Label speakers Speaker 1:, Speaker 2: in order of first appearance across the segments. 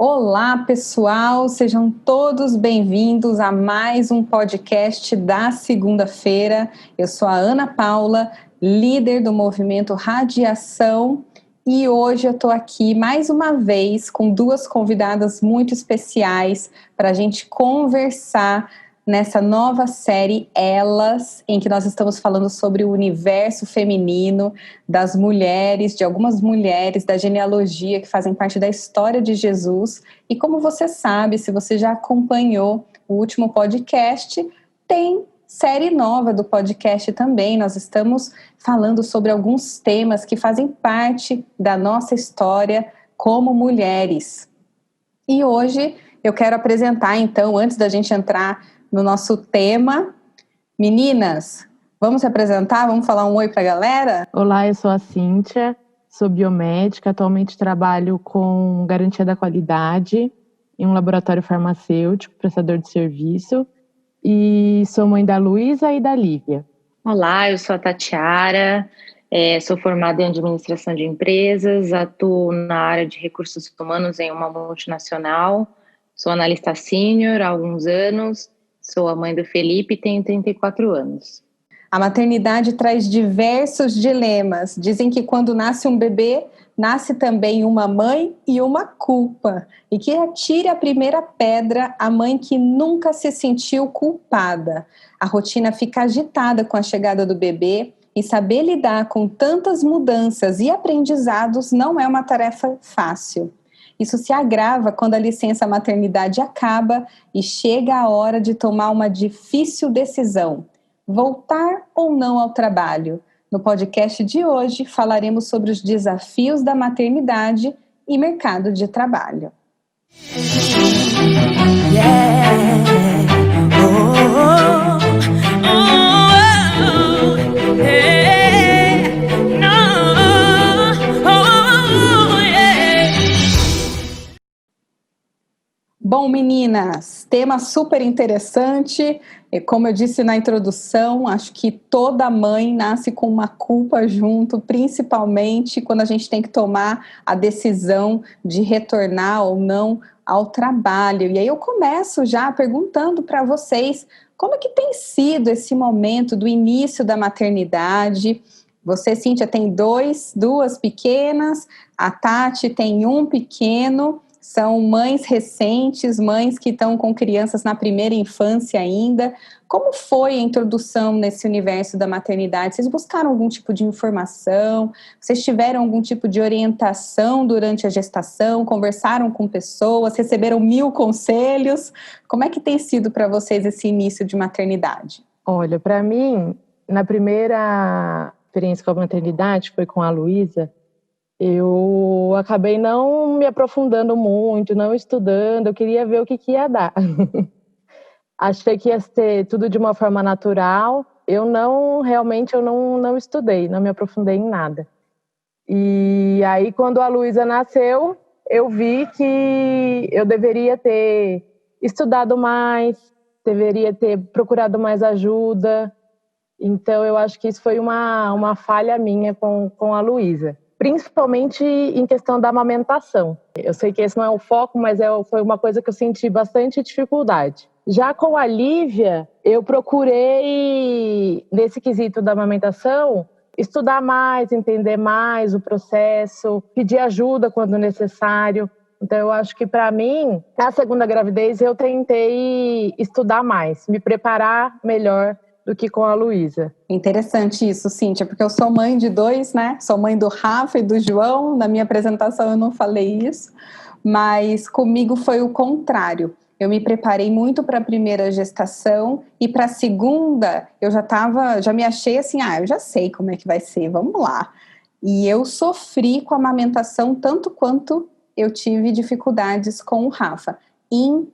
Speaker 1: Olá, pessoal, sejam todos bem-vindos a mais um podcast da segunda-feira. Eu sou a Ana Paula, líder do movimento Radiação, e hoje eu estou aqui mais uma vez com duas convidadas muito especiais para a gente conversar nessa nova série Elas, em que nós estamos falando sobre o universo feminino, das mulheres, de algumas mulheres da genealogia que fazem parte da história de Jesus. E como você sabe, se você já acompanhou o último podcast, tem série nova do podcast também. Nós estamos falando sobre alguns temas que fazem parte da nossa história como mulheres. E hoje eu quero apresentar, então, antes da gente entrar no nosso tema, meninas, vamos se apresentar? Vamos falar um oi para a galera?
Speaker 2: Olá, eu sou a Cíntia, sou biomédica, atualmente trabalho com garantia da qualidade em um laboratório farmacêutico, prestador de serviço, e sou mãe da Luísa e da Lívia.
Speaker 3: Olá, eu sou a Tatiara, sou formada em administração de empresas, atuo na área de recursos humanos em uma multinacional, sou analista sênior há alguns anos, sou a mãe do Felipe e tenho 34 anos.
Speaker 1: A maternidade traz diversos dilemas. Dizem que quando nasce um bebê, nasce também uma mãe e uma culpa. E que atire a primeira pedra a mãe que nunca se sentiu culpada. A rotina fica agitada com a chegada do bebê e saber lidar com tantas mudanças e aprendizados não é uma tarefa fácil. Isso se agrava quando a licença maternidade acaba e chega a hora de tomar uma difícil decisão: voltar ou não ao trabalho. No podcast de hoje falaremos sobre os desafios da maternidade e mercado de trabalho. Yeah. Bom, meninas, tema super interessante. Como eu disse na introdução, acho que toda mãe nasce com uma culpa junto, principalmente quando a gente tem que tomar a decisão de retornar ou não ao trabalho. E aí eu começo já perguntando para vocês como é que tem sido esse momento do início da maternidade. Você, Cíntia, tem duas pequenas, a Tati tem um pequeno. São mães recentes, mães que estão com crianças na primeira infância ainda. Como foi a introdução nesse universo da maternidade? Vocês buscaram algum tipo de informação? Vocês tiveram algum tipo de orientação durante a gestação? Conversaram com pessoas? Receberam 1000 conselhos? Como é que tem sido para vocês esse início de maternidade?
Speaker 2: Olha, para mim, na primeira experiência com a maternidade, foi com a Luísa, eu acabei não me aprofundando muito, não estudando, eu queria ver o que ia dar. Achei que ia ser tudo de uma forma natural, eu não estudei, não me aprofundei em nada. E aí, quando a Luísa nasceu, eu vi que eu deveria ter estudado mais, deveria ter procurado mais ajuda. Então, eu acho que isso foi uma falha minha com a Luísa. Principalmente em questão da amamentação. Eu sei que esse não é o foco, mas foi uma coisa que eu senti bastante dificuldade. Já com a Lívia, eu procurei, nesse quesito da amamentação, estudar mais, entender mais o processo, pedir ajuda quando necessário. Então, eu acho que, para mim, na segunda gravidez, eu tentei estudar mais, me preparar melhor do que com a Luísa.
Speaker 1: Interessante isso, Cíntia, porque eu sou mãe de 2, né? Sou mãe do Rafa e do João. Na minha apresentação eu não falei isso, mas comigo foi o contrário. Eu me preparei muito para a primeira gestação e para a segunda eu já me achei assim, eu já sei como é que vai ser, vamos lá. E eu sofri com a amamentação tanto quanto eu tive dificuldades com o Rafa. Em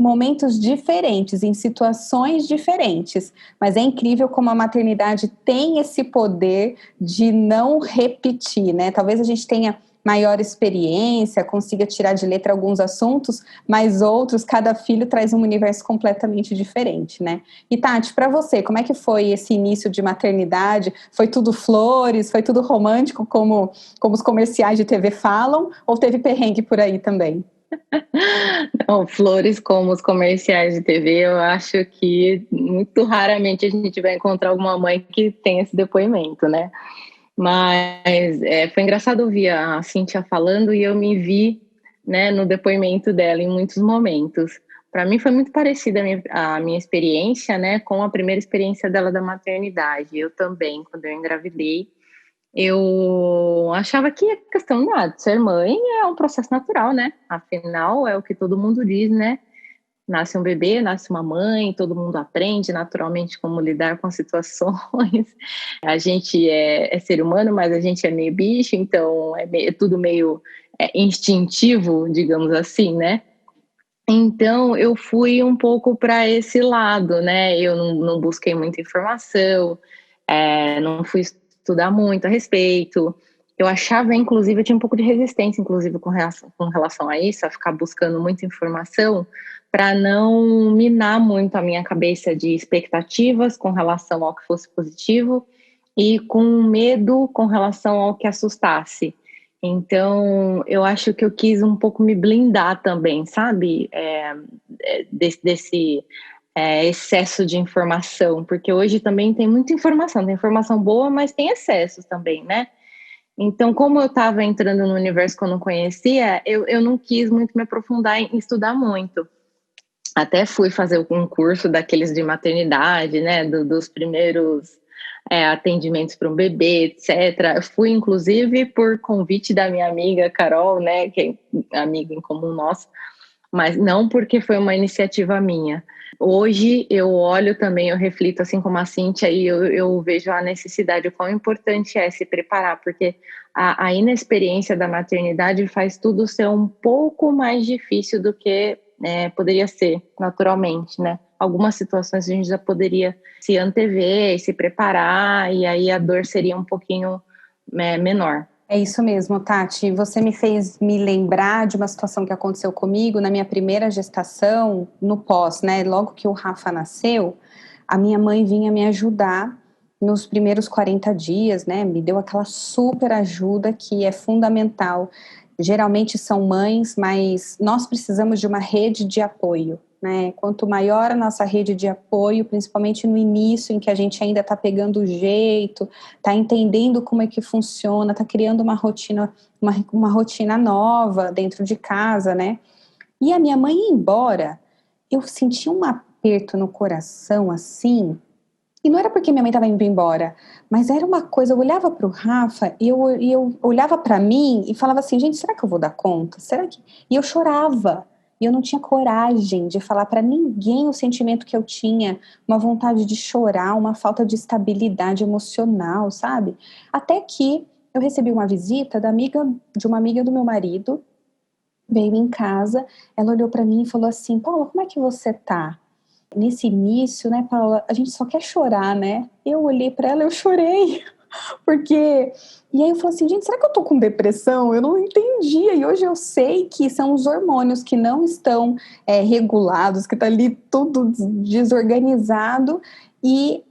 Speaker 1: momentos diferentes, em situações diferentes, mas é incrível como a maternidade tem esse poder de não repetir, né? Talvez a gente tenha maior experiência, consiga tirar de letra alguns assuntos, mas outros, cada filho traz um universo completamente diferente, né? E Tati, para você, como é que foi esse início de maternidade? Foi tudo flores? Foi tudo romântico, como os comerciais de TV falam? Ou teve perrengue por aí também?
Speaker 3: Não, flores como os comerciais de TV, eu acho que muito raramente a gente vai encontrar alguma mãe que tem esse depoimento, né? Mas foi engraçado ouvir a Cíntia falando e eu me vi, né, no depoimento dela em muitos momentos. Para mim foi muito parecida a minha experiência, né, com a primeira experiência dela da maternidade. Eu também, quando eu engravidei, eu achava que a questão de ser mãe é um processo natural, né? Afinal, é o que todo mundo diz, né? Nasce um bebê, nasce uma mãe, todo mundo aprende naturalmente como lidar com as situações. A gente é ser humano, mas a gente é meio bicho, então é tudo meio instintivo, digamos assim, né? Então eu fui um pouco para esse lado, né? Eu não busquei muita informação, não fui estudar muito a respeito. Eu achava, inclusive, eu tinha um pouco de resistência, inclusive, com relação a isso, a ficar buscando muita informação, para não minar muito a minha cabeça de expectativas com relação ao que fosse positivo e com medo com relação ao que assustasse. Então, eu acho que eu quis um pouco me blindar também, sabe? Desse excesso de informação, porque hoje também tem muita informação, tem informação boa, mas tem excessos também, né? Então, como eu estava entrando no universo que eu não conhecia, eu não quis muito me aprofundar em estudar muito. Até fui fazer um curso daqueles de maternidade, né, dos primeiros atendimentos para um bebê, etc. Eu fui, inclusive, por convite da minha amiga Carol, né, que é amiga em comum nossa, mas não porque foi uma iniciativa minha. Hoje eu olho também, eu reflito assim como a Cíntia e eu vejo a necessidade, o quão importante é se preparar, porque a inexperiência da maternidade faz tudo ser um pouco mais difícil do que poderia ser naturalmente, né? Algumas situações a gente já poderia se antever e se preparar, e aí a dor seria um pouquinho menor.
Speaker 1: É isso mesmo, Tati. Você me fez me lembrar de uma situação que aconteceu comigo na minha primeira gestação, no pós, né? Logo que o Rafa nasceu, a minha mãe vinha me ajudar nos primeiros 40 dias, né? Me deu aquela super ajuda que é fundamental. Geralmente são mães, mas nós precisamos de uma rede de apoio, né? Quanto maior a nossa rede de apoio, principalmente no início, em que a gente ainda está pegando o jeito, está entendendo como é que funciona, está criando uma rotina nova dentro de casa, né? E a minha mãe ia embora, eu senti um aperto no coração, assim, e não era porque minha mãe estava indo embora, mas era uma coisa, eu olhava para o Rafa e eu olhava para mim e falava assim, gente, será que eu vou dar conta? Será que... E eu chorava, e eu não tinha coragem de falar para ninguém o sentimento que eu tinha, uma vontade de chorar, uma falta de estabilidade emocional, sabe? Até que eu recebi uma visita de uma amiga do meu marido, veio em casa, ela olhou para mim e falou assim, Paula, como é que você tá? Nesse início, né, Paula, a gente só quer chorar, né? Eu olhei para ela, eu chorei, porque... E aí eu falei assim, gente, será que eu tô com depressão? Eu não entendia, e hoje eu sei que são os hormônios que não estão regulados, que tá ali tudo desorganizado,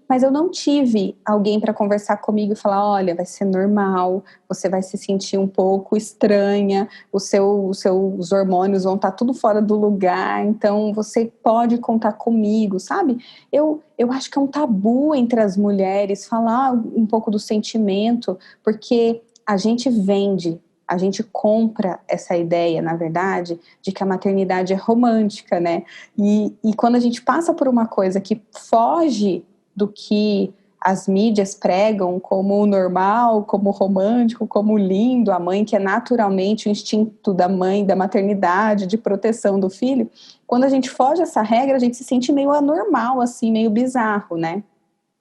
Speaker 1: mas eu não tive alguém para conversar comigo e falar, olha, vai ser normal, você vai se sentir um pouco estranha, os seus hormônios vão estar tudo fora do lugar, então você pode contar comigo, sabe? Eu acho que é um tabu entre as mulheres falar um pouco do sentimento, porque a gente vende, a gente compra essa ideia, na verdade, de que a maternidade é romântica, né? E quando a gente passa por uma coisa que foge do que as mídias pregam como normal, como romântico, como lindo, a mãe que é naturalmente o instinto da mãe, da maternidade, de proteção do filho, quando a gente foge dessa regra, a gente se sente meio anormal, assim, meio bizarro, né?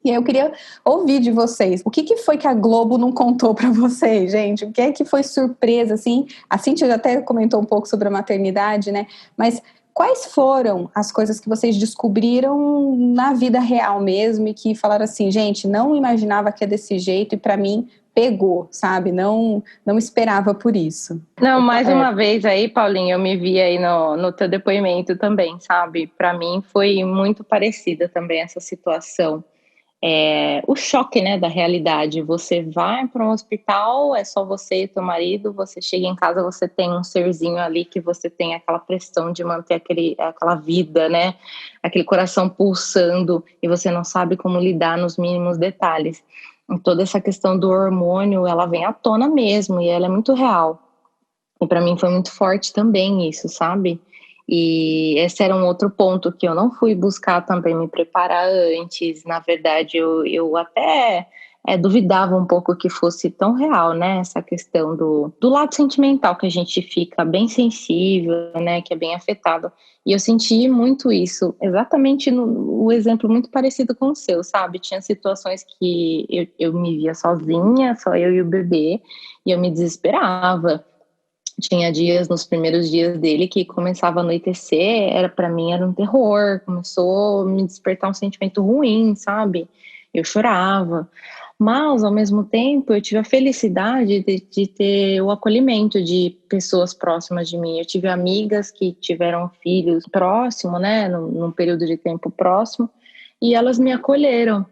Speaker 1: E aí eu queria ouvir de vocês, o que foi que a Globo não contou para vocês, gente? O que é que foi surpresa, assim? A Cíntia já até comentou um pouco sobre a maternidade, né? Mas quais foram as coisas que vocês descobriram na vida real mesmo e que falaram assim, gente, não imaginava que é desse jeito e para mim pegou, sabe? Não esperava por isso.
Speaker 3: Não, mais uma vez aí, Paulinho, eu me vi aí no teu depoimento também, sabe? Para mim foi muito parecida também essa situação. o choque, né, da realidade. Você vai para um hospital, é só você e teu marido, você chega em casa, você tem um serzinho ali que você tem aquela pressão de manter aquela vida, né, aquele coração pulsando, e você não sabe como lidar nos mínimos detalhes. E toda essa questão do hormônio, ela vem à tona mesmo, e ela é muito real. E para mim foi muito forte também isso, sabe? E esse era um outro ponto que eu não fui buscar também me preparar antes. Na verdade, eu até duvidava um pouco que fosse tão real, né? Essa questão do lado sentimental, que a gente fica bem sensível, né? Que é bem afetado. E eu senti muito isso, exatamente o exemplo muito parecido com o seu, sabe? Tinha situações que eu me via sozinha, só eu e o bebê, e eu me desesperava. Tinha dias, nos primeiros dias dele, que começava a anoitecer, para mim era um terror, começou a me despertar um sentimento ruim, sabe? Eu chorava. Mas, ao mesmo tempo, eu tive a felicidade de ter o acolhimento de pessoas próximas de mim. Eu tive amigas que tiveram filhos próximo, né, num período de tempo próximo, e elas me acolheram.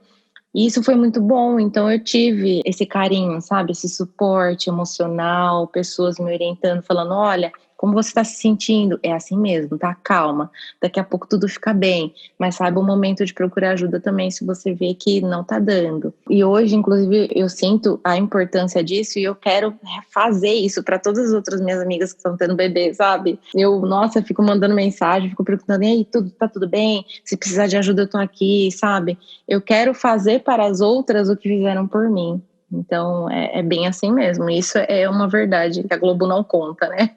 Speaker 3: E isso foi muito bom, então eu tive esse carinho, sabe? Esse suporte emocional, pessoas me orientando, falando, olha, como você está se sentindo? É assim mesmo, tá? Calma, daqui a pouco tudo fica bem, mas saiba o momento de procurar ajuda também se você vê que não tá dando. E hoje, inclusive, eu sinto a importância disso e eu quero fazer isso para todas as outras minhas amigas que estão tendo bebê, sabe? Nossa, fico mandando mensagem, fico perguntando, e aí, tá tudo bem? Se precisar de ajuda, eu tô aqui, sabe? Eu quero fazer para as outras o que fizeram por mim. Então, é bem assim mesmo. Isso é uma verdade que a Globo não conta, né?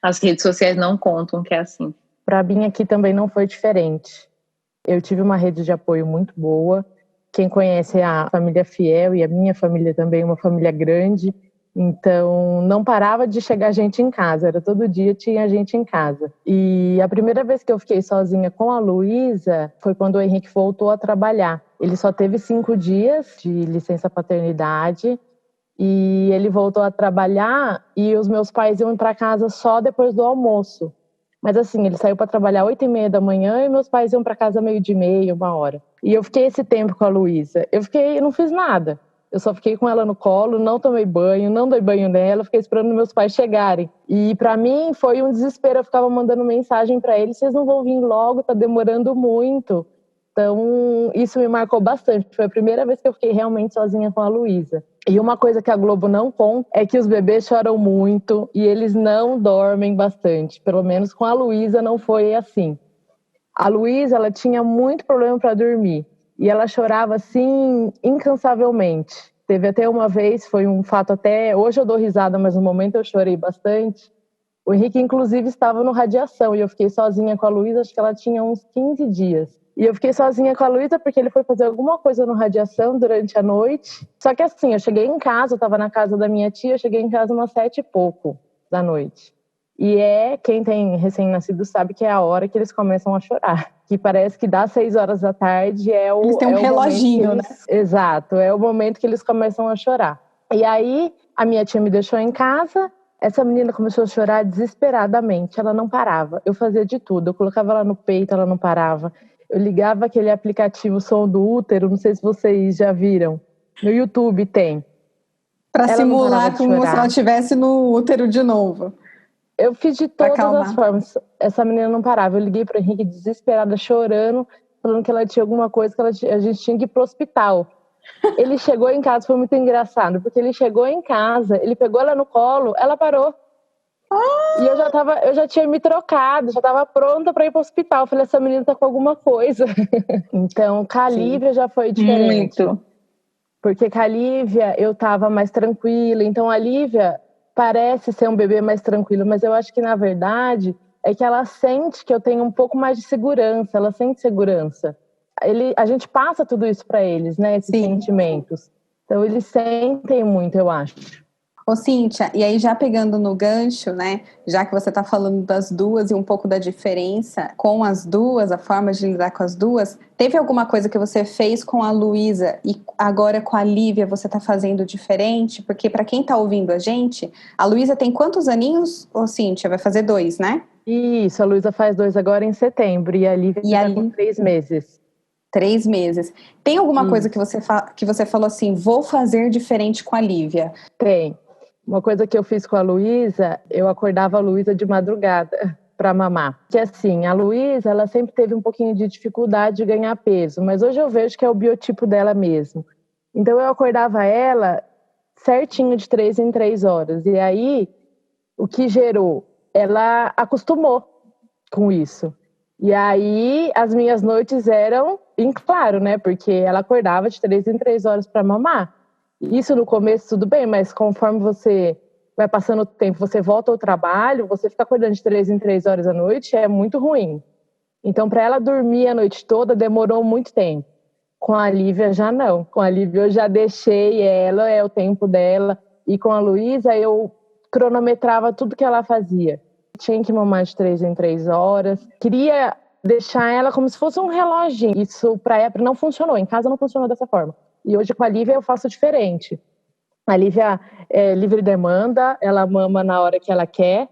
Speaker 3: As redes sociais não contam que é assim.
Speaker 2: Para mim aqui também não foi diferente. Eu tive uma rede de apoio muito boa. Quem conhece a família Fiel e a minha família também, uma família grande. Então, não parava de chegar gente em casa. Era todo dia tinha gente em casa. E a primeira vez que eu fiquei sozinha com a Luísa foi quando o Henrique voltou a trabalhar. Ele só teve 5 dias de licença paternidade e ele voltou a trabalhar e os meus pais iam para casa só depois do almoço. Mas assim, ele saiu para trabalhar 8h30 da manhã e meus pais iam para casa 12h30, 1h. E eu fiquei esse tempo com a Luísa. Eu não fiz nada. Eu só fiquei com ela no colo, não tomei banho, não dei banho nela, fiquei esperando meus pais chegarem. E para mim foi um desespero, eu ficava mandando mensagem para eles, vocês não vão vir logo, tá demorando muito. Então, isso me marcou bastante. Foi a primeira vez que eu fiquei realmente sozinha com a Luísa. E uma coisa que a Globo não conta é que os bebês choram muito e eles não dormem bastante. Pelo menos com a Luísa não foi assim. A Luísa, ela tinha muito problema para dormir. E ela chorava, assim, incansavelmente. Teve até uma vez, foi um fato até... Hoje eu dou risada, mas no momento eu chorei bastante. O Henrique, inclusive, estava no radiação e eu fiquei sozinha com a Luísa, acho que ela tinha uns 15 dias. E eu fiquei sozinha com a Luísa porque ele foi fazer alguma coisa no radiação durante a noite. Só que assim, eu cheguei em casa, eu estava na casa da minha tia, eu cheguei em casa umas 7h pouco da noite. E quem tem recém-nascido sabe que é a hora que eles começam a chorar. Que parece que das 6 horas da tarde
Speaker 1: eles têm um reloginho, né?
Speaker 2: Exato, é o momento que eles começam a chorar. E aí, a minha tia me deixou em casa, essa menina começou a chorar desesperadamente, ela não parava. Eu fazia de tudo, eu colocava ela no peito, ela não parava. Eu ligava aquele aplicativo Som do Útero, não sei se vocês já viram. No YouTube tem.
Speaker 1: Para simular como se ela estivesse no útero de novo.
Speaker 2: Eu fiz de todas as formas. Essa menina não parava. Eu liguei para o Henrique desesperada, chorando, falando que ela tinha alguma coisa, que a gente tinha que ir pro hospital. Ele chegou em casa, foi muito engraçado, porque ele chegou em casa, ele pegou ela no colo, ela parou. E eu já tinha me trocado, já estava pronta para ir para o hospital. Eu falei, essa menina tá com alguma coisa. Então, com a Lívia já foi diferente.
Speaker 3: Muito.
Speaker 2: Porque com a Lívia eu estava mais tranquila. Então, a Lívia parece ser um bebê mais tranquilo, mas eu acho que, na verdade, é que ela sente que eu tenho um pouco mais de segurança. Ela sente segurança. A gente passa tudo isso para eles, né? Esses sentimentos. Então, eles sentem muito, eu acho.
Speaker 1: Ô Cíntia, e aí já pegando no gancho, né, já que você está falando das duas e um pouco da diferença com as duas, a forma de lidar com as duas, teve alguma coisa que você fez com a Luísa e agora com a Lívia você está fazendo diferente? Porque para quem está ouvindo a Luísa tem quantos aninhos? Ô Cíntia, vai fazer 2, né?
Speaker 2: Isso, a Luísa faz 2 agora em setembro e a Lívia está com 3 meses.
Speaker 1: 3 meses. Tem alguma coisa que você falou assim, vou fazer diferente com a Lívia?
Speaker 2: Tem. Uma coisa que eu fiz com a Luísa, eu acordava a Luísa de madrugada para mamar. Que assim, a Luísa, ela sempre teve um pouquinho de dificuldade de ganhar peso, mas hoje eu vejo que é o biotipo dela mesmo. Então eu acordava ela certinho de 3 em 3 horas. E aí, o que gerou? Ela acostumou com isso. E aí, as minhas noites eram em claro, né? Porque ela acordava de 3 em 3 horas para mamar. Isso no começo tudo bem, mas conforme você vai passando o tempo, você volta ao trabalho, você fica acordando de 3 em 3 horas à noite, é muito ruim. Então, para ela dormir a noite toda, demorou muito tempo. Com a Lívia, já não. Com a Lívia, eu já deixei ela, é o tempo dela. E com a Luísa, eu cronometrava tudo que ela fazia. Tinha que mamar de 3 em 3 horas. Queria deixar ela como se fosse um reloginho. Isso, para ela, não funcionou. Em casa, não funcionou dessa forma. E hoje, com a Lívia, eu faço diferente. A Lívia é livre demanda, ela mama na hora que ela quer.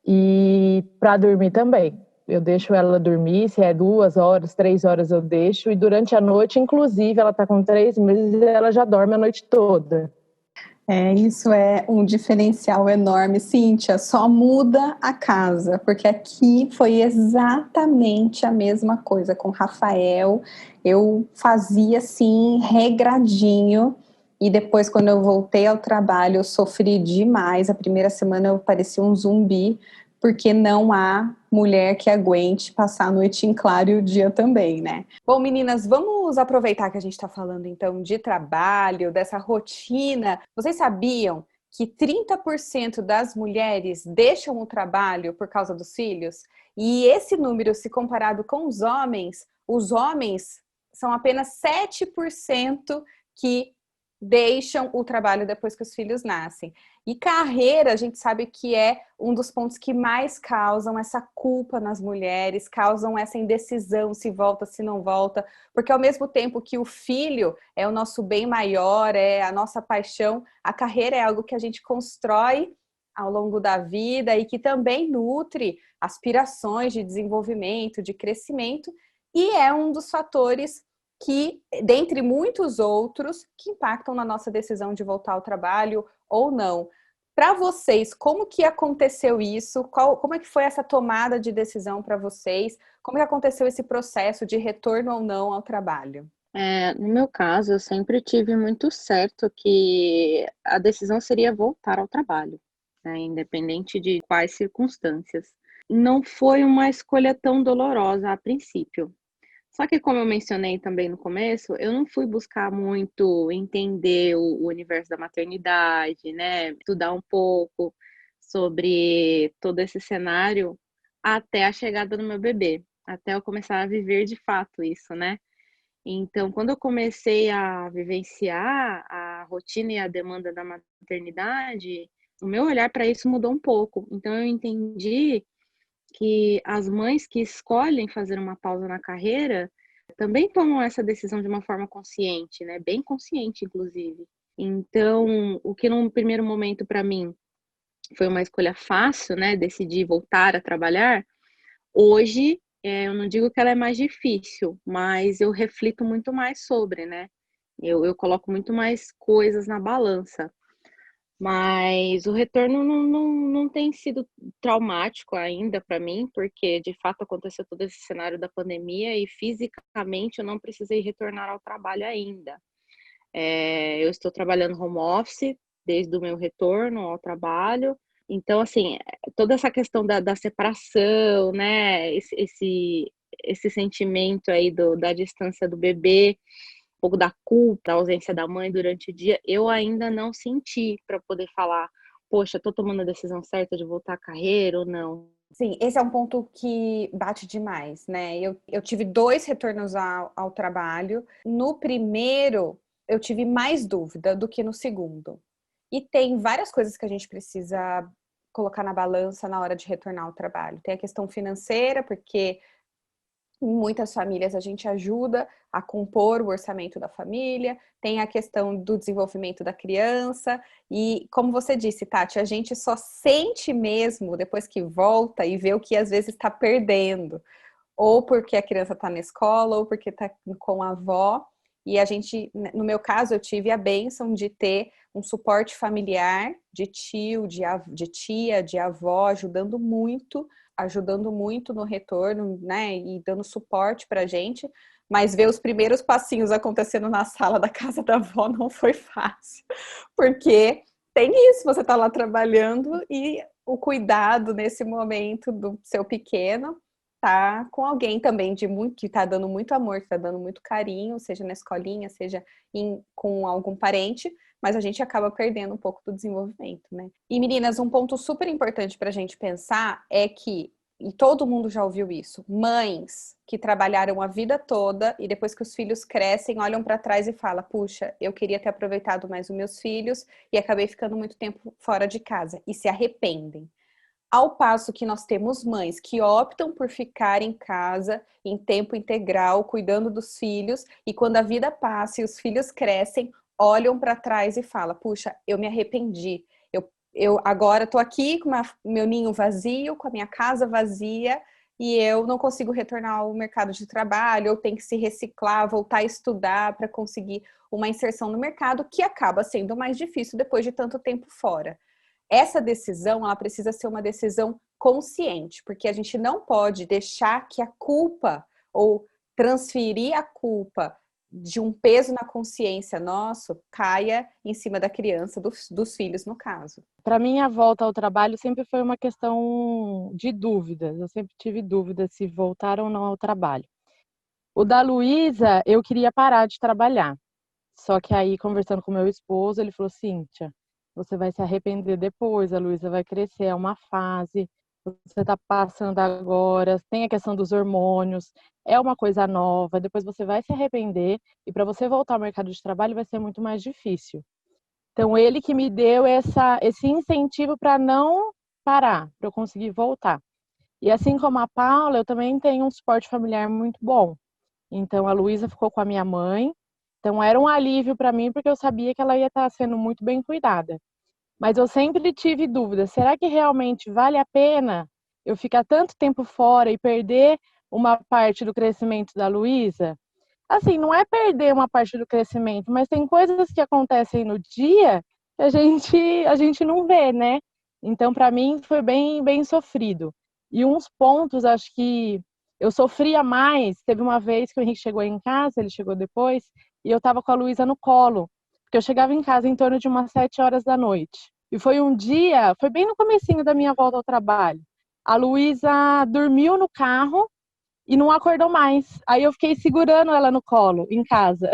Speaker 2: E para dormir também. Eu deixo ela dormir, se é 2 horas, 3 horas eu deixo. E durante a noite, inclusive, ela está com 3 meses e ela já dorme a noite toda.
Speaker 1: Isso é um diferencial enorme, Cíntia. Só muda a casa, porque aqui foi exatamente a mesma coisa com o Rafael. Eu fazia assim, regradinho, e depois, quando eu voltei ao trabalho, eu sofri demais. A primeira semana eu parecia um zumbi, porque não há mulher que aguente passar a noite em claro e o dia também, né? Bom, meninas, vamos aproveitar que a gente está falando então de trabalho, dessa rotina. Vocês sabiam que 30% das mulheres deixam o trabalho por causa dos filhos? E esse número, se comparado com os homens são apenas 7% que deixam o trabalho depois que os filhos nascem. E carreira, a gente sabe que é um dos pontos que mais causam essa culpa nas mulheres, causam essa indecisão se volta, se não volta, porque ao mesmo tempo que o filho é o nosso bem maior, é a nossa paixão, a carreira é algo que a gente constrói ao longo da vida e que também nutre aspirações de desenvolvimento, de crescimento, e é um dos fatores que, dentre muitos outros, que impactam na nossa decisão de voltar ao trabalho ou não. Para vocês, como que aconteceu isso? Como é que foi essa tomada de decisão para vocês? Como que aconteceu esse processo de retorno ou não ao trabalho?
Speaker 3: No meu caso, eu sempre tive muito certo que a decisão seria voltar ao trabalho, né, independente de quais circunstâncias. Não foi uma escolha tão dolorosa a princípio. Só que, como eu mencionei também no começo, eu não fui buscar muito entender o universo da maternidade, né? Estudar um pouco sobre todo esse cenário até a chegada do meu bebê, até eu começar a viver de fato isso, né? Então, quando eu comecei a vivenciar a rotina e a demanda da maternidade, o meu olhar para isso mudou um pouco. Então, eu entendi que as mães que escolhem fazer uma pausa na carreira também tomam essa decisão de uma forma consciente, né? Bem consciente, inclusive. Então, o que num primeiro momento para mim foi uma escolha fácil, né? Decidir voltar a trabalhar. Hoje, eu não digo que ela é mais difícil, mas eu reflito muito mais sobre, né? Eu coloco muito mais coisas na balança. Mas o retorno não tem sido traumático ainda para mim, porque de fato aconteceu todo esse cenário da pandemia e fisicamente eu não precisei retornar ao trabalho ainda. Eu estou trabalhando home office desde o meu retorno ao trabalho. Então, assim, toda essa questão da separação, né? Esse sentimento aí da distância do bebê, um pouco da culpa, da ausência da mãe durante o dia, eu ainda não senti para poder falar, poxa, tô tomando a decisão certa de voltar à carreira ou não.
Speaker 1: Sim, esse é um ponto que bate demais, né? Eu tive 2 retornos ao trabalho. No primeiro, eu tive mais dúvida do que no segundo. E tem várias coisas que a gente precisa colocar na balança na hora de retornar ao trabalho. Tem a questão financeira, porque em muitas famílias a gente ajuda a compor o orçamento da família, tem a questão do desenvolvimento da criança e, como você disse, Tati, a gente só sente mesmo depois que volta e vê o que às vezes está perdendo. ou porque a criança está na escola, ou porque está com a avó. E a gente, no meu caso, eu tive a bênção de ter um suporte familiar, de tio, de tia, de avó, ajudando muito no retorno, né? E dando suporte pra gente. Mas ver os primeiros passinhos acontecendo na sala da casa da avó não foi fácil. Porque tem isso, você tá lá trabalhando e o cuidado nesse momento do seu pequeno tá com alguém também que tá dando muito amor, que tá dando muito carinho, seja na escolinha, seja com algum parente, mas a gente acaba perdendo um pouco do desenvolvimento, né? E meninas, um ponto super importante pra gente pensar é que, e todo mundo já ouviu isso, mães que trabalharam a vida toda e depois que os filhos crescem, olham pra trás e falam, puxa, eu queria ter aproveitado mais os meus filhos e acabei ficando muito tempo fora de casa, e se arrependem. Ao passo que nós temos mães que optam por ficar em casa em tempo integral, cuidando dos filhos, e quando a vida passa e os filhos crescem, olham para trás e falam, puxa, eu me arrependi. Eu agora estou aqui com meu ninho vazio, com a minha casa vazia, e eu não consigo retornar ao mercado de trabalho, eu tenho que se reciclar, voltar a estudar para conseguir uma inserção no mercado, que acaba sendo mais difícil depois de tanto tempo fora. Essa decisão, ela precisa ser uma decisão consciente, porque a gente não pode deixar que a culpa ou transferir a culpa de um peso na consciência nosso caia em cima da criança, dos filhos, no caso.
Speaker 2: Para mim, a volta ao trabalho sempre foi uma questão de dúvidas. Eu sempre tive dúvidas se voltar ou não ao trabalho. O da Luísa, eu queria parar de trabalhar. Só que aí, conversando com meu esposo, ele falou, Cíntia, você vai se arrepender depois, a Luísa vai crescer, é uma fase, você está passando agora, tem a questão dos hormônios, é uma coisa nova, depois você vai se arrepender e para você voltar ao mercado de trabalho vai ser muito mais difícil. Então, ele que me deu esse incentivo para não parar, para eu conseguir voltar. E assim como a Paula, eu também tenho um suporte familiar muito bom. Então, a Luísa ficou com a minha mãe. Então, era um alívio para mim, porque eu sabia que ela ia estar sendo muito bem cuidada. Mas eu sempre tive dúvida, será que realmente vale a pena eu ficar tanto tempo fora e perder uma parte do crescimento da Luísa? Assim, não é perder uma parte do crescimento, mas tem coisas que acontecem no dia que a gente não vê, né? Então, para mim, foi bem, bem sofrido. E uns pontos, acho que eu sofria mais. Teve uma vez que o Henrique chegou em casa, ele chegou depois, e eu estava com a Luísa no colo, porque eu chegava em casa em torno de umas 7 horas da noite. E foi um dia, foi bem no comecinho da minha volta ao trabalho. A Luísa dormiu no carro e não acordou mais. Aí eu fiquei segurando ela no colo, em casa.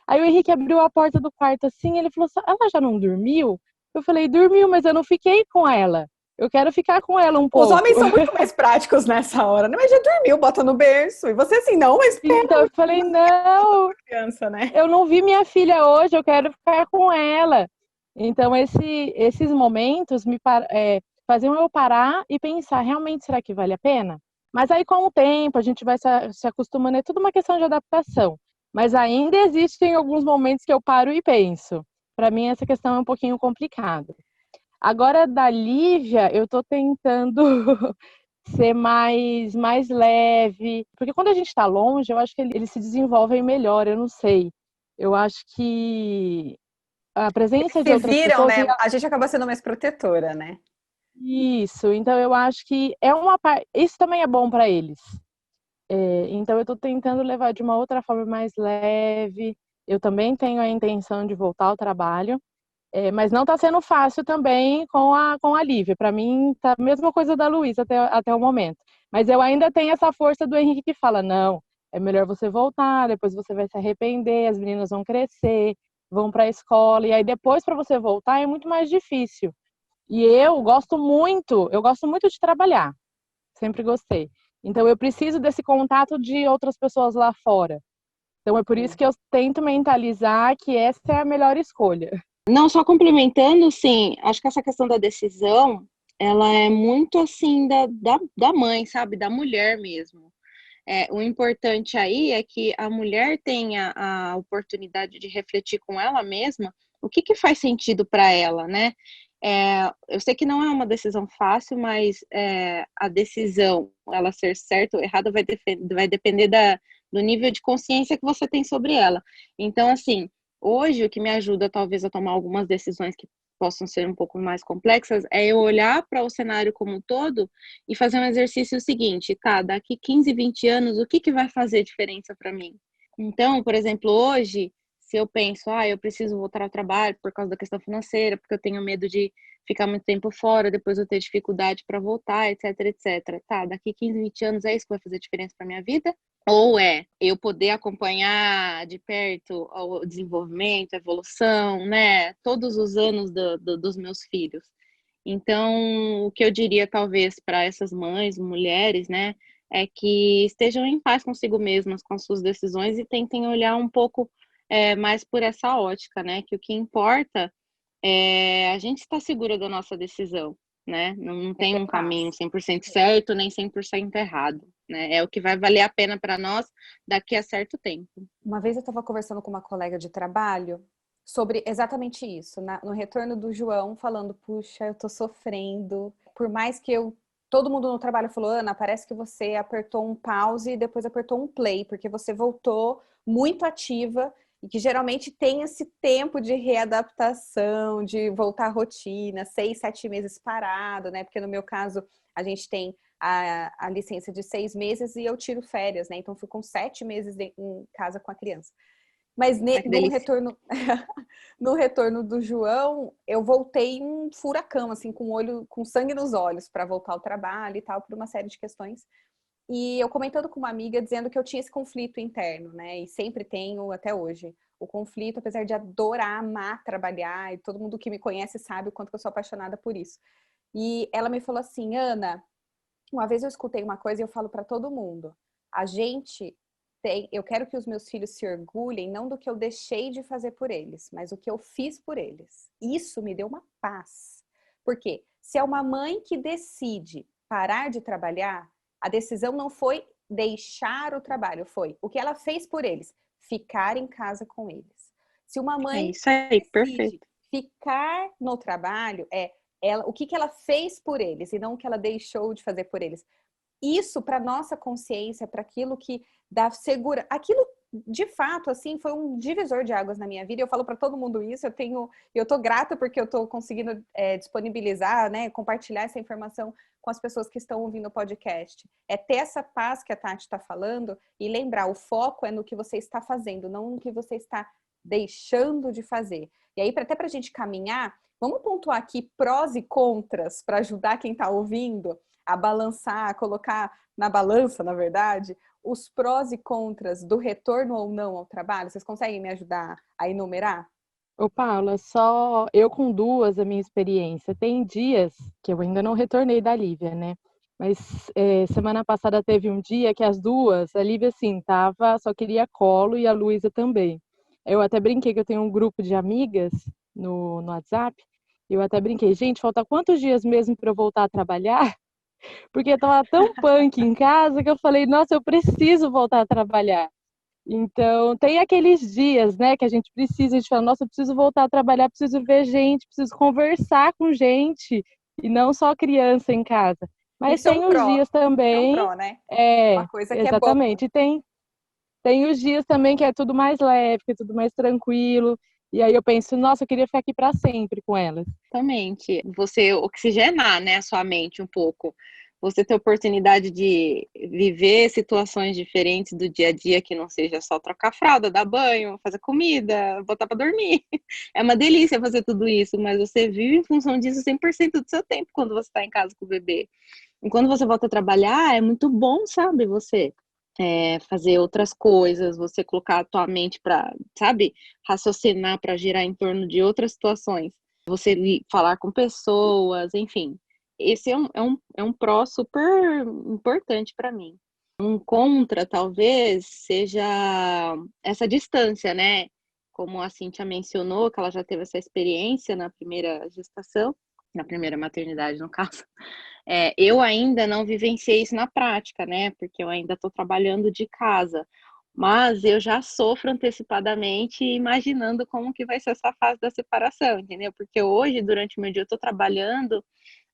Speaker 2: Aí o Henrique abriu a porta do quarto assim, ele falou, ela já não dormiu? Eu falei, dormiu, mas eu não fiquei com ela. Eu quero ficar com ela um
Speaker 1: Os
Speaker 2: pouco.
Speaker 1: homens são muito mais práticos nessa hora, né? Mas já dormiu, bota no berço. E você assim, não, mas
Speaker 2: Então eu falei, não,
Speaker 1: criança, né?
Speaker 2: eu não vi minha filha hoje, eu quero ficar com ela. Então esses momentos faziam eu parar e pensar, realmente, será que vale a pena? Mas aí com o tempo a gente vai se acostumando, é tudo uma questão de adaptação. Mas ainda existem alguns momentos que eu paro e penso. Para mim essa questão é um pouquinho complicada. Agora da Lívia, eu estou tentando ser mais leve, porque quando a gente está longe, eu acho que eles se desenvolvem melhor, eu não sei. Eu acho que a presença de
Speaker 1: Se
Speaker 2: outras
Speaker 1: viram,
Speaker 2: pessoas...
Speaker 1: né? A gente acaba sendo mais protetora, né?
Speaker 2: Isso, então eu acho que é uma parte. Isso também é bom para eles. Então eu estou tentando levar de uma outra forma mais leve. Eu também tenho a intenção de voltar ao trabalho, mas não está sendo fácil também com a Lívia. Para mim, tá a mesma coisa da Luísa até o momento. Mas eu ainda tenho essa força do Henrique que fala: não, é melhor você voltar, depois você vai se arrepender, as meninas vão crescer, vão para a escola, e aí depois para você voltar é muito mais difícil. E eu gosto muito de trabalhar, sempre gostei. Então eu preciso desse contato de outras pessoas lá fora. Então é por isso que eu tento mentalizar que essa é a melhor escolha.
Speaker 3: Não, só complementando, sim, acho que essa questão da decisão, ela é muito assim da mãe, sabe? Da mulher mesmo. O importante aí é que a mulher tenha a oportunidade de refletir com ela mesma o que faz sentido para ela, né?
Speaker 4: Eu sei que não é uma decisão fácil, mas a decisão, ela ser certa ou errada, vai depender do nível de consciência que você tem sobre ela. Então, assim, hoje o que me ajuda talvez a tomar algumas decisões que possam ser um pouco mais complexas é eu olhar para o cenário como um todo e fazer um exercício seguinte, tá, daqui 15, 20 anos, o que vai fazer diferença para mim? Então, por exemplo, hoje, se eu penso, eu preciso voltar ao trabalho por causa da questão financeira, porque eu tenho medo de ficar muito tempo fora, depois eu ter dificuldade para voltar, etc, etc. Tá, daqui 15, 20 anos é isso que vai fazer diferença para minha vida? Ou eu poder acompanhar de perto o desenvolvimento, a evolução, né? Todos os anos dos meus filhos. Então, o que eu diria talvez para essas mães, mulheres, né? É que estejam em paz consigo mesmas, com as suas decisões e tentem olhar um pouco mais por essa ótica, né? Que o que importa a gente estar segura da nossa decisão, né? Não tem um caminho 100% certo, nem 100% errado, né? É o que vai valer a pena para nós daqui a certo tempo.
Speaker 1: Uma vez eu estava conversando com uma colega de trabalho sobre exatamente isso, no retorno do João, falando, puxa, eu tô sofrendo, por mais que todo mundo no trabalho falou, Ana, parece que você apertou um pause e depois apertou um play, porque você voltou muito ativa e que geralmente tem esse tempo de readaptação, de voltar à rotina, 6, 7 meses parado, né? Porque no meu caso, a gente tem a licença de 6 meses e eu tiro férias, né? Então, fico com 7 meses em casa com a criança. Mas no retorno do João, eu voltei um furacão, assim, com sangue nos olhos para voltar ao trabalho e tal, por uma série de questões. E eu comentando com uma amiga, dizendo que eu tinha esse conflito interno, né? E sempre tenho até hoje. O conflito, apesar de adorar, amar trabalhar, e todo mundo que me conhece sabe o quanto que eu sou apaixonada por isso. E ela me falou assim, Ana, uma vez eu escutei uma coisa e eu falo para todo mundo. Eu quero que os meus filhos se orgulhem não do que eu deixei de fazer por eles, mas o que eu fiz por eles. Isso me deu uma paz. Porque se é uma mãe que decide parar de trabalhar, a decisão não foi deixar o trabalho, foi o que ela fez por eles, ficar em casa com eles. Se uma mãe
Speaker 4: isso aí,
Speaker 1: decide
Speaker 4: perfeito.
Speaker 1: ficar no trabalho, o que ela fez por eles e não o que ela deixou de fazer por eles. Isso para nossa consciência, para aquilo que dá segurança, aquilo de fato assim foi um divisor de águas na minha vida. Eu falo para todo mundo isso. Eu tô grata porque eu tô conseguindo disponibilizar, né, compartilhar essa informação com as pessoas que estão ouvindo o podcast. É ter essa paz que a Tati está falando e lembrar, o foco é no que você está fazendo, não no que você está deixando de fazer. E aí, até para a gente caminhar, vamos pontuar aqui prós e contras para ajudar quem está ouvindo a balançar, a colocar na balança, na verdade, os prós e contras do retorno ou não ao trabalho. Vocês conseguem me ajudar a enumerar?
Speaker 2: Ô, Paula, só eu com duas a minha experiência. Tem dias que eu ainda não retornei da Lívia, né? Mas semana passada teve um dia que as duas, a Lívia assim, só queria colo e a Luísa também. Eu até brinquei que eu tenho um grupo de amigas no WhatsApp. Eu até brinquei, gente, falta quantos dias mesmo para eu voltar a trabalhar? Porque eu tava tão punk em casa que eu falei, nossa, eu preciso voltar a trabalhar. Então, tem aqueles dias, né, que a gente fala, nossa, eu preciso voltar a trabalhar, preciso ver gente, preciso conversar com gente, e não só criança em casa. Mas
Speaker 1: Isso é
Speaker 2: tem
Speaker 1: um
Speaker 2: os
Speaker 1: pró.
Speaker 2: dias
Speaker 1: É um
Speaker 2: também,
Speaker 1: pró, né? Uma coisa que é bom.
Speaker 2: exatamente, tem os dias também que é tudo mais leve, que é tudo mais tranquilo, e aí eu penso, nossa, eu queria ficar aqui para sempre com elas.
Speaker 4: Exatamente. Você oxigenar, né, a sua mente um pouco. Você ter oportunidade de viver situações diferentes do dia a dia, que não seja só trocar fralda, dar banho, fazer comida, botar para dormir. É uma delícia fazer tudo isso, mas você vive em função disso 100% do seu tempo quando você está em casa com o bebê. E quando você volta a trabalhar, é muito bom, sabe, você fazer outras coisas, você colocar a tua mente para, sabe, raciocinar para girar em torno de outras situações. Você falar com pessoas, enfim. Esse é um pró super importante para mim. Um contra, talvez, seja essa distância, né? Como a Cíntia mencionou, que ela já teve essa experiência na primeira gestação, na primeira maternidade, no caso. Eu ainda não vivenciei isso na prática, né? Porque eu ainda estou trabalhando de casa. Mas eu já sofro antecipadamente imaginando como que vai ser essa fase da separação, entendeu? Porque hoje, durante o meu dia, eu tô trabalhando,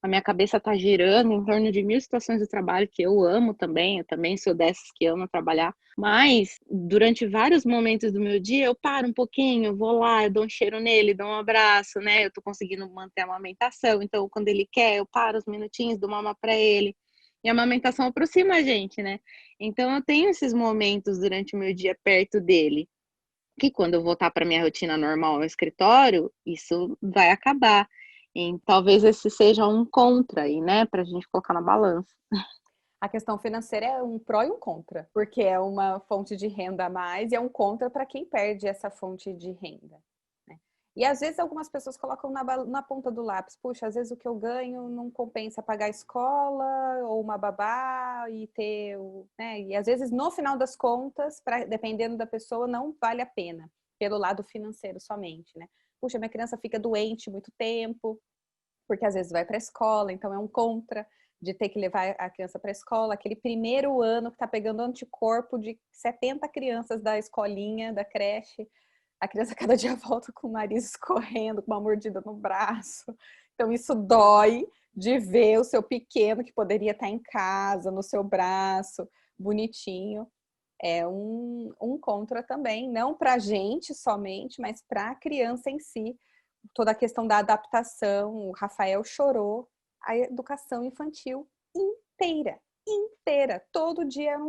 Speaker 4: a minha cabeça tá girando em torno de 1000 situações de trabalho que eu amo também, eu também sou dessas que ama trabalhar, mas durante vários momentos do meu dia eu paro um pouquinho, eu vou lá, eu dou um cheiro nele, dou um abraço, né? Eu tô conseguindo manter a amamentação, então quando ele quer, eu paro uns minutinhos, dou mama para ele. E a amamentação aproxima a gente, né? Então eu tenho esses momentos durante o meu dia perto dele, que quando eu voltar para minha rotina normal no escritório, isso vai acabar. E talvez esse seja um contra aí, né, para a gente colocar na balança.
Speaker 1: A questão financeira é um pró e um contra, porque é uma fonte de renda a mais e é um contra para quem perde essa fonte de renda. Né? E às vezes algumas pessoas colocam na ponta do lápis, puxa, às vezes o que eu ganho não compensa pagar a escola ou uma babá e ter, né? E às vezes no final das contas, dependendo da pessoa, não vale a pena, pelo lado financeiro somente, né? Puxa, minha criança fica doente muito tempo, porque às vezes vai para a escola, então é um contra de ter que levar a criança para a escola, aquele primeiro ano que está pegando anticorpo de 70 crianças da escolinha, da creche, a criança cada dia volta com o nariz escorrendo, com uma mordida no braço. Então isso dói de ver o seu pequeno que poderia estar em casa, no seu braço, bonitinho. É um contra também, não para a gente somente, mas para a criança em si. Toda a questão da adaptação, o Rafael chorou a educação infantil inteira. Todo dia era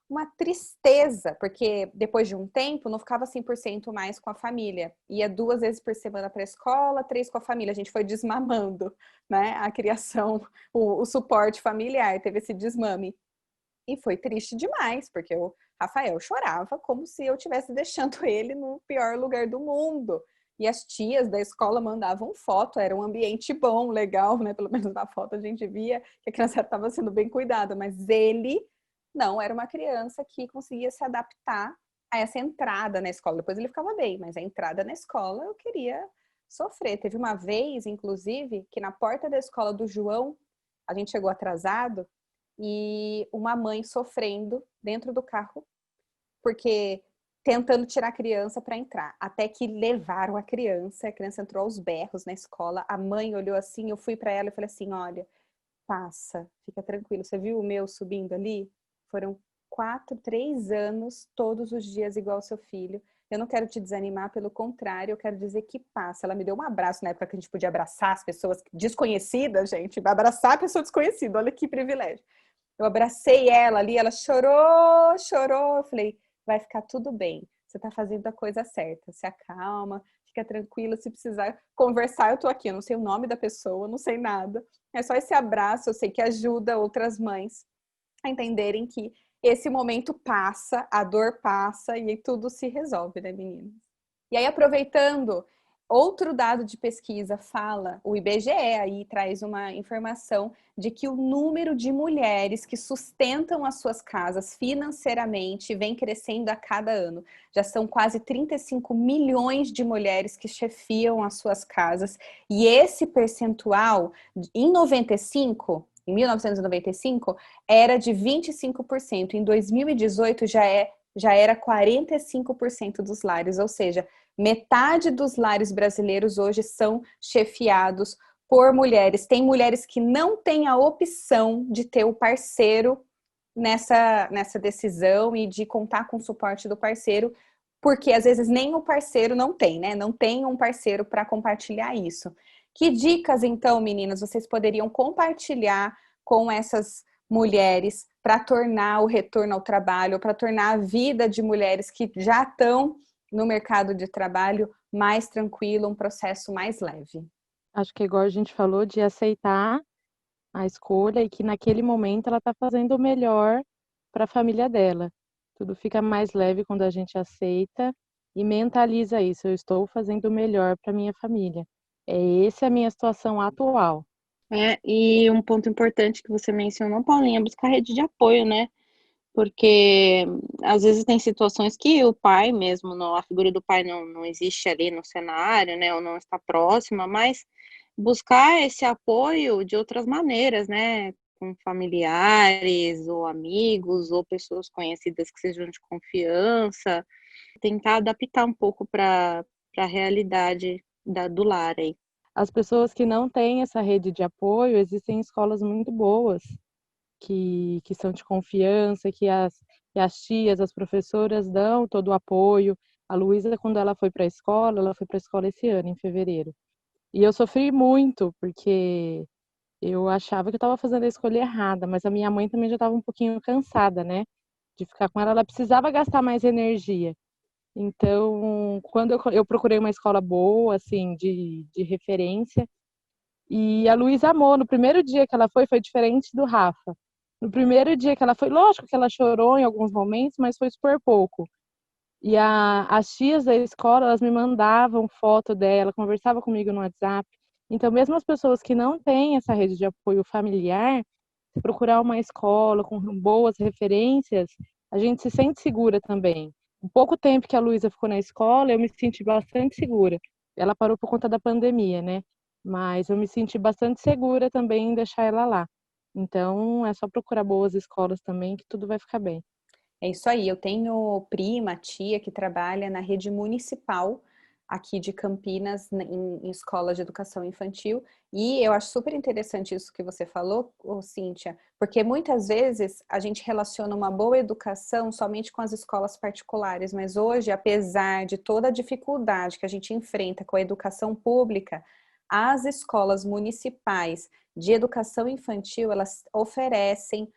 Speaker 1: uma tristeza, porque depois de um tempo não ficava 100% mais com a família. Ia 2 vezes por semana para a escola, 3 com a família. A gente foi desmamando, né? A criação, o suporte familiar, teve esse desmame. E foi triste demais, porque o Rafael chorava como se eu estivesse deixando ele no pior lugar do mundo. E as tias da escola mandavam foto, era um ambiente bom, legal, né? Pelo menos na foto a gente via que a criança estava sendo bem cuidada, mas ele não era uma criança que conseguia se adaptar a essa entrada na escola. Depois ele ficava bem, mas a entrada na escola eu queria sofrer. Teve uma vez, inclusive, que na porta da escola do João, a gente chegou atrasado, e uma mãe sofrendo dentro do carro, porque tentando tirar a criança para entrar, até que levaram a criança entrou aos berros na escola, a mãe olhou assim, eu fui para ela e falei assim, olha, passa, fica tranquilo, você viu o meu subindo ali? Foram 3 anos, todos os dias igual ao seu filho, eu não quero te desanimar, pelo contrário, eu quero dizer que passa. Ela me deu um abraço na época que a gente podia abraçar as pessoas desconhecidas, gente, abraçar a pessoa desconhecida, olha que privilégio. Eu abracei ela ali, ela chorou. Eu falei, vai ficar tudo bem. Você tá fazendo a coisa certa. Se acalma, fica tranquila. Se precisar conversar, eu tô aqui. Eu não sei o nome da pessoa, não sei nada. É só esse abraço, eu sei que ajuda outras mães a entenderem que esse momento passa, a dor passa e tudo se resolve, né, meninas? E aí, aproveitando, outro dado de pesquisa fala, o IBGE aí traz uma informação de que o número de mulheres que sustentam as suas casas financeiramente vem crescendo a cada ano. Já são quase 35 milhões de mulheres que chefiam as suas casas. E esse percentual, em 1995, era de 25%. Em 2018, já era 45% dos lares, ou seja, metade dos lares brasileiros hoje são chefiados por mulheres. Tem mulheres que não têm a opção de ter o parceiro nessa decisão e de contar com o suporte do parceiro, porque às vezes nem o parceiro não tem, né? Não tem um parceiro para compartilhar isso. Que dicas, então, meninas, vocês poderiam compartilhar com essas mulheres para tornar o retorno ao trabalho, para tornar a vida de mulheres que já estão no mercado de trabalho mais tranquilo, um processo mais leve?
Speaker 2: Acho que é igual a gente falou, de aceitar a escolha e que naquele momento ela está fazendo o melhor para a família dela. Tudo fica mais leve quando a gente aceita e mentaliza isso. Eu estou fazendo o melhor para minha família. Essa é a minha situação atual.
Speaker 4: E um ponto importante que você mencionou, Paulinha, é buscar rede de apoio, né? Porque às vezes tem situações que o pai mesmo, a figura do pai não existe ali no cenário, né? Ou não está próxima, mas buscar esse apoio de outras maneiras, né? com familiares ou amigos ou pessoas conhecidas que sejam de confiança, tentar adaptar um pouco para a realidade do lar aí.
Speaker 2: As pessoas que não têm essa rede de apoio, existem escolas muito boas que são de confiança, que as tias, as professoras dão todo o apoio. A Luísa, quando ela foi para a escola esse ano, em fevereiro. E eu sofri muito, porque eu achava que eu estava fazendo a escolha errada, mas a minha mãe também já estava um pouquinho cansada, né? De ficar com ela precisava gastar mais energia. Então, quando eu procurei uma escola boa, assim, de referência, e a Luísa amou. No primeiro dia que ela foi diferente do Rafa. No primeiro dia que ela foi, lógico que ela chorou em alguns momentos, mas foi super pouco. E as tias da escola, elas me mandavam foto dela, conversava comigo no WhatsApp. Então, mesmo as pessoas que não têm essa rede de apoio familiar, se procurar uma escola com boas referências, a gente se sente segura também. O pouco tempo que a Luísa ficou na escola, eu me senti bastante segura. Ela parou por conta da pandemia, né? Mas eu me senti bastante segura também em deixar ela lá. Então, é só procurar boas escolas também que tudo vai ficar bem.
Speaker 1: É isso aí, eu tenho prima, tia que trabalha na rede municipal aqui de Campinas, em escola de educação infantil, e eu acho super interessante isso que você falou, Cíntia, porque muitas vezes a gente relaciona uma boa educação somente com as escolas particulares, mas hoje, apesar de toda a dificuldade que a gente enfrenta com a educação pública, as escolas municipais de educação infantil, elas oferecem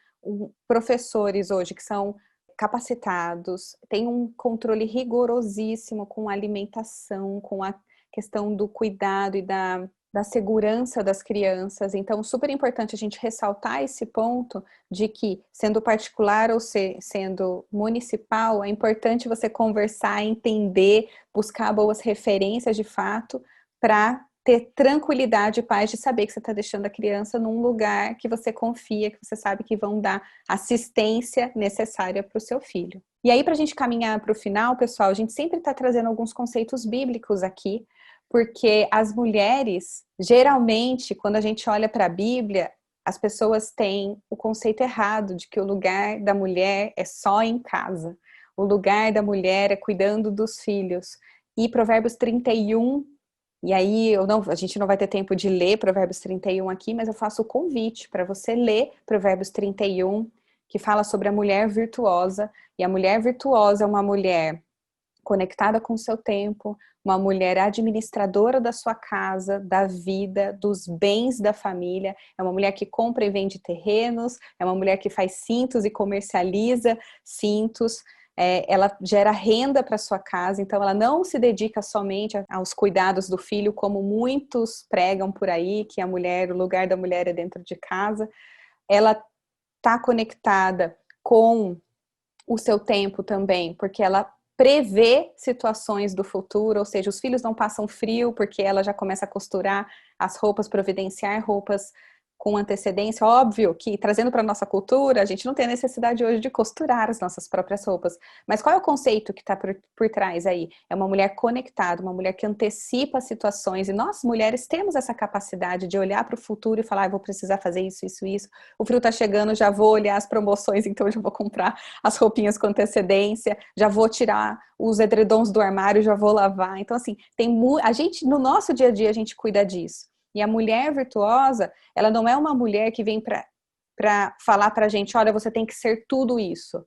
Speaker 1: professores hoje que são capacitados, tem um controle rigorosíssimo com a alimentação, com a questão do cuidado e da segurança das crianças. Então, super importante a gente ressaltar esse ponto de que, sendo particular ou sendo municipal, é importante você conversar, entender, buscar boas referências de fato, para ter tranquilidade e paz de saber que você está deixando a criança num lugar que você confia, que você sabe que vão dar assistência necessária para o seu filho. E aí, para a gente caminhar para o final, pessoal, a gente sempre está trazendo alguns conceitos bíblicos aqui, porque as mulheres, geralmente, quando a gente olha para a Bíblia, as pessoas têm o conceito errado de que o lugar da mulher é só em casa. O lugar da mulher é cuidando dos filhos. E Provérbios 31, e aí a gente não vai ter tempo de ler Provérbios 31 aqui, mas eu faço o convite para você ler Provérbios 31, que fala sobre a mulher virtuosa. E a mulher virtuosa é uma mulher conectada com o seu tempo, uma mulher administradora da sua casa, da vida, dos bens da família, é uma mulher que compra e vende terrenos, é uma mulher que faz cintos e comercializa cintos, ela gera renda para sua casa, então ela não se dedica somente aos cuidados do filho, como muitos pregam por aí, que o lugar da mulher é dentro de casa. Ela está conectada com o seu tempo também, porque ela prevê situações do futuro, ou seja, os filhos não passam frio porque ela já começa a costurar as roupas, providenciar roupas com antecedência. Óbvio que, trazendo para a nossa cultura, a gente não tem a necessidade hoje de costurar as nossas próprias roupas. Mas qual é o conceito que está por trás aí? É uma mulher conectada, uma mulher que antecipa situações. E nós, mulheres, temos essa capacidade de olhar para o futuro e falar, vou precisar fazer isso, isso, isso. O frio está chegando, já vou olhar as promoções, então já vou comprar as roupinhas com antecedência, já vou tirar os edredons do armário, já vou lavar. Então, assim, a gente, no nosso dia a dia, a gente cuida disso. E a mulher virtuosa, ela não é uma mulher que vem para falar para a gente, olha, você tem que ser tudo isso.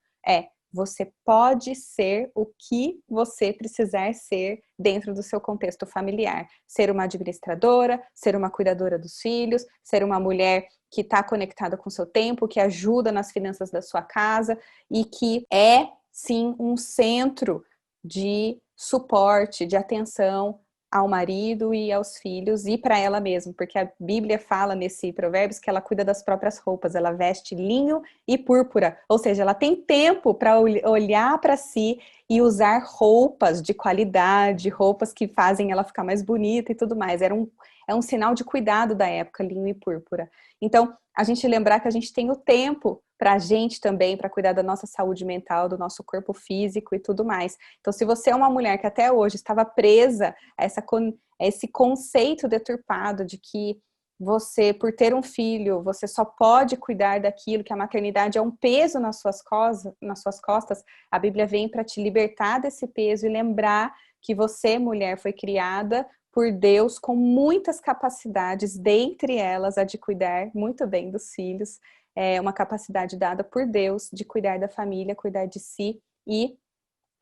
Speaker 1: Você pode ser o que você precisar ser dentro do seu contexto familiar. Ser uma administradora, ser uma cuidadora dos filhos, ser uma mulher que está conectada com o seu tempo, que ajuda nas finanças da sua casa e que é, sim, um centro de suporte, de atenção ao marido e aos filhos e para ela mesma, porque a Bíblia fala nesse Provérbios que ela cuida das próprias roupas, ela veste linho e púrpura, ou seja, ela tem tempo para olhar para si e usar roupas de qualidade, roupas que fazem ela ficar mais bonita e tudo mais. É um sinal de cuidado da época, linho e púrpura. Então, a gente lembrar que a gente tem o tempo para a gente também, para cuidar da nossa saúde mental, do nosso corpo físico e tudo mais. Então, se você é uma mulher que até hoje estava presa a esse conceito deturpado de que você, por ter um filho, você só pode cuidar daquilo, que a maternidade é um peso nas suas costas, a Bíblia vem para te libertar desse peso e lembrar que você, mulher, foi criada por Deus com muitas capacidades, dentre elas a de cuidar muito bem dos filhos, é uma capacidade dada por Deus de cuidar da família, cuidar de si e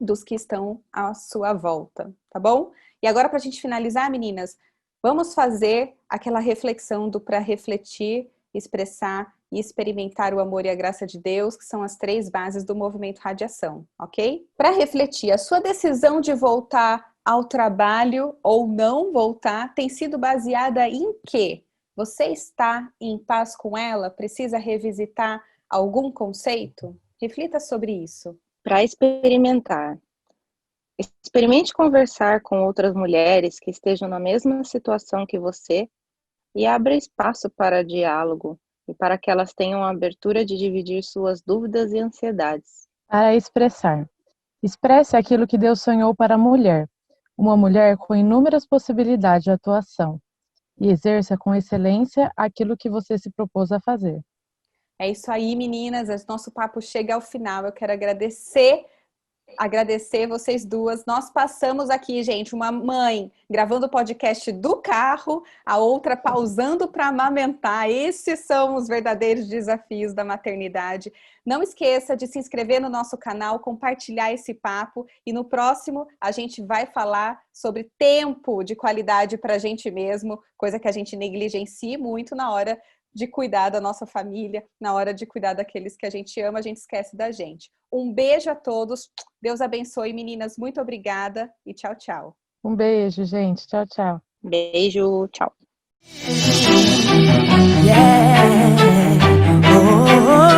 Speaker 1: dos que estão à sua volta, tá bom? E agora, para a gente finalizar, meninas, vamos fazer aquela reflexão do para refletir, expressar e experimentar o amor e a graça de Deus, que são as 3 bases do movimento Radiação, ok? Para refletir, a sua decisão de voltar ao trabalho ou não voltar tem sido baseada em quê? Você está em paz com ela? Precisa revisitar algum conceito? Reflita sobre isso.
Speaker 3: Para experimentar. Experimente conversar com outras mulheres que estejam na mesma situação que você e abra espaço para diálogo e para que elas tenham a abertura de dividir suas dúvidas e ansiedades.
Speaker 2: Para expressar. Expresse aquilo que Deus sonhou para a mulher, uma mulher com inúmeras possibilidades de atuação, e exerça com excelência aquilo que você se propôs a fazer.
Speaker 1: É isso aí, meninas. Nosso papo chega ao final. Eu quero agradecer vocês duas. Nós passamos aqui, gente, uma mãe gravando o podcast do carro, a outra pausando para amamentar. Esses são os verdadeiros desafios da maternidade. Não esqueça de se inscrever no nosso canal, compartilhar esse papo e no próximo a gente vai falar sobre tempo de qualidade para a gente mesmo, coisa que a gente negligencia muito na hora de cuidar da nossa família, na hora de cuidar daqueles que a gente ama, a gente esquece da gente. Um beijo a todos, Deus abençoe, meninas, muito obrigada e tchau, tchau.
Speaker 2: Um beijo, gente. Tchau, tchau.
Speaker 3: Beijo, tchau.
Speaker 5: Yeah. Oh.